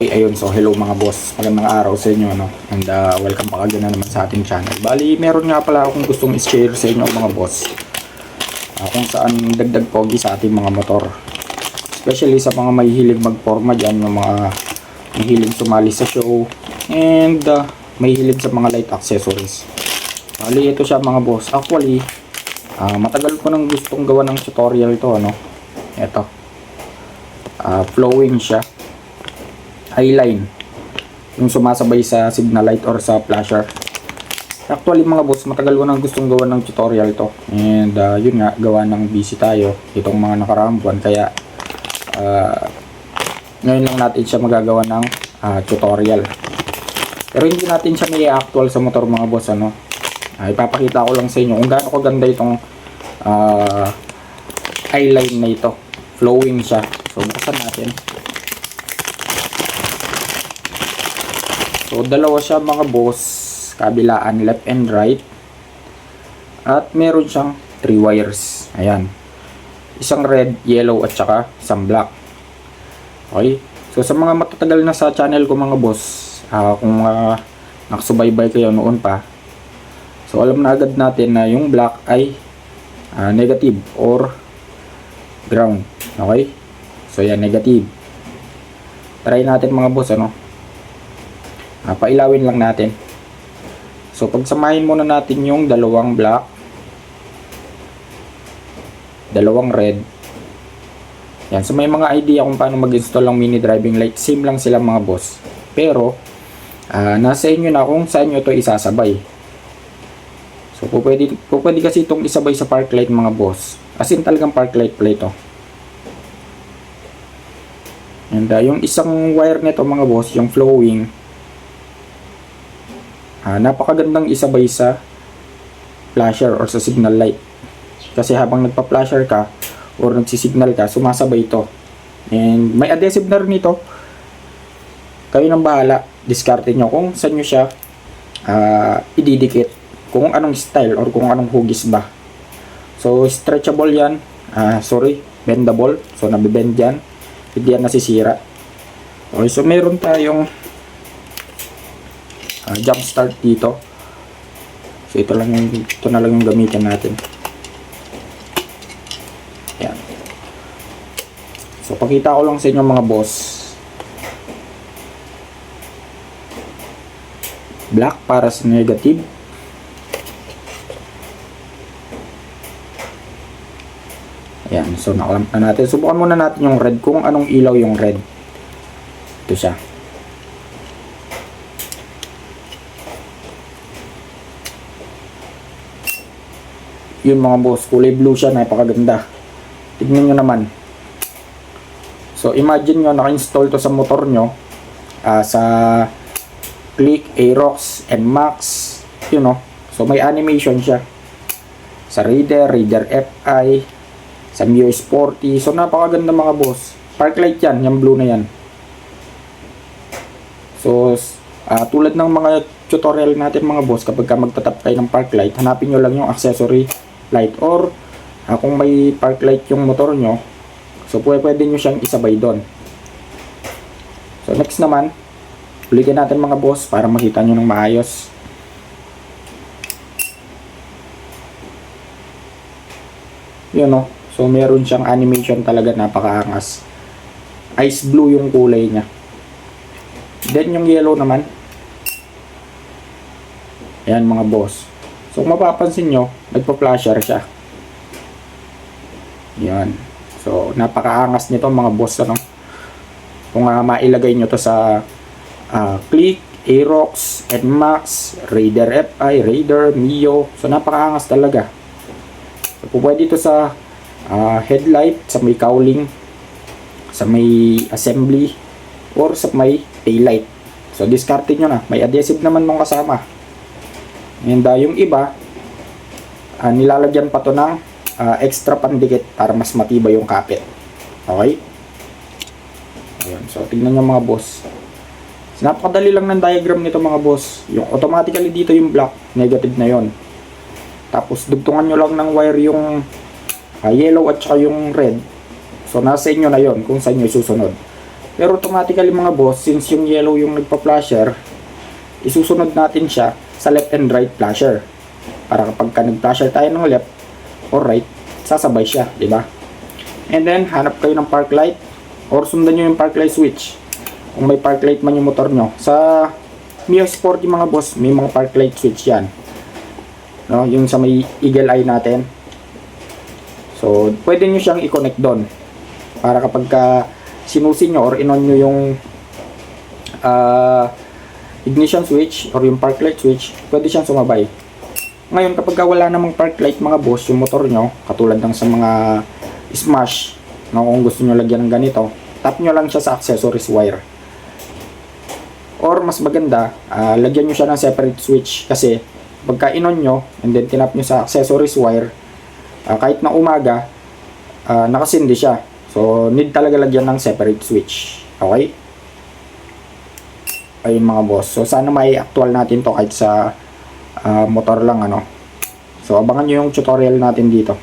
Ayun, so hello mga boss, magandang araw sa inyo, no? And welcome back again na naman sa ating channel. Bali, meron nga pala akong gustong i-share sa inyo mga boss, kung saan dagdag pogi sa ating mga motor, especially sa mga mahihilig magporma dyan, yung mga mahihilig sumali sa show and mahihilig sa mga light accessories. Bali, ito siya mga boss. Actually, matagal ko nang gustong gawa ng tutorial to, no? Ito, flowing siya, highline, yung sumasabay sa signal light or sa flasher. Actually mga boss, matagal ko nang gustong gawa ng tutorial to, and yun nga, gawa ng busy tayo itong mga nakaraang buwan, kaya ngayon lang natin siya magagawa ng tutorial. Pero hindi natin siya may actual sa motor mga boss, ano. Ipapakita ko lang sa inyo kung gaano kaganda itong highline na ito, flowing siya. So buksan natin. So, dalawa siya mga boss, kabilaan, left and right. At meron siyang 3 wires. Ayan. Isang red, yellow, at saka isang black. Okay. So, sa mga matatagal na sa channel ko mga boss, kung nakasubaybay kayo noon pa, so alam na agad natin na yung black ay negative or ground. Okay. So, yan, negative. Try natin mga boss, ano. Pailawin lang natin. So pagsamahin muna natin yung dalawang black, dalawang red. Yan, so may mga idea kung paano mag-install ng mini driving light. Same lang sila mga boss, pero nasa inyo na kung saan nyo ito isasabay. So pwede kasi itong isabay sa park light mga boss, as in talagang park light pala ito. And yung isang wire nito mga boss, yung flowing, napakagandang isabay sa flasher or sa signal light, kasi habang nagpa-flasher ka or nagsisignal ka, sumasabay ito. And may adhesive na rin ito. Kayo nang bahala, diskarte nyo kung saan nyo siya ididikit, kung anong style or kung anong hugis ba. So stretchable yan, bendable, so nabibend yan, hindi yan nasisira. Okay, so meron tayong jump start dito. So ito na lang yung gamitin natin. Yan. So pakita ko lang sa inyo mga boss. Black para sa negative. Yan. So nakalamp na natin. Subukan muna natin yung red, kung anong ilaw yung red. Ito siya. Yun mga boss, kulay blue siya, napakaganda. Tignan nyo naman. So imagine nyo, naka-install to sa motor nyo, sa Click, Aerox, NMAX, you know. So may animation siya sa Raider FI, sa Mio Sporty. So napakaganda mga boss. Park light yan, yung blue na yan. So tulad ng mga tutorial natin mga boss, kapag ka magtatap kayo ng park light, hanapin nyo lang yung accessory light, or kung may park light yung motor nyo, so pwede nyo siyang isabay doon. So next naman, ulitin natin mga boss para makita nyo ng maayos. Yun, no? So meron siyang animation talaga, napakaangas. Ice blue yung kulay niya. Then yung yellow naman, ayan mga boss. So kung mapapansin nyo, nagpa-flasher siya. Yan. So napakaangas nito mga boss, ano. Kung mailagay nyo to sa Click, Aerox, NMAX, Raider FI, Raider, Mio, so napakaangas talaga. So pwede ito sa headlight, sa may cowling, sa may assembly, or sa may taillight. So discard nyo na. May adhesive naman mong kasama. And yung iba, nilalagyan pa to ng extra pandikit para mas matibay yung kapit. Okay? Ayan. So tingnan nyo mga boss. So, napakadali lang ng diagram nito mga boss. Yung automatically dito yung black, negative na yon. Tapos dugtungan nyo lang ng wire yung yellow at saka yung red. So nasa inyo na yon kung saan nyo susunod. Pero automatically mga boss, since yung yellow yung nagpa-flasher, isusunod natin siya sa left and right flasher. Para kapag ka nag-flasher tayo ng left or right, sasabay siya, di ba? And then, hanap kayo ng park light or sundan nyo yung park light switch. Kung may park light man yung motor nyo. Sa Mio Sporty mga boss, may mga park light switch yan. No, yung sa may eagle eye natin. So, pwede nyo siyang i-connect doon. Para kapag ka sinusi nyo or in-on nyo yung ignition switch or yung park light switch, pwede siyang sumabay. Ngayon, kapag wala namang park light mga boss, yung motor nyo, katulad ng sa mga Smash, no, kung gusto nyo lagyan ng ganito, tap nyo lang siya sa accessories wire. Or mas maganda, lagyan nyo siya ng separate switch kasi pagka in-on nyo and then tinap nyo sa accessories wire, kahit na umaga, nakasindi siya. So, need talaga lagyan ng separate switch. Okay? Ayun mga boss. So, sana may actual natin to kahit sa motor lang, ano. So, abangan nyo yung tutorial natin dito.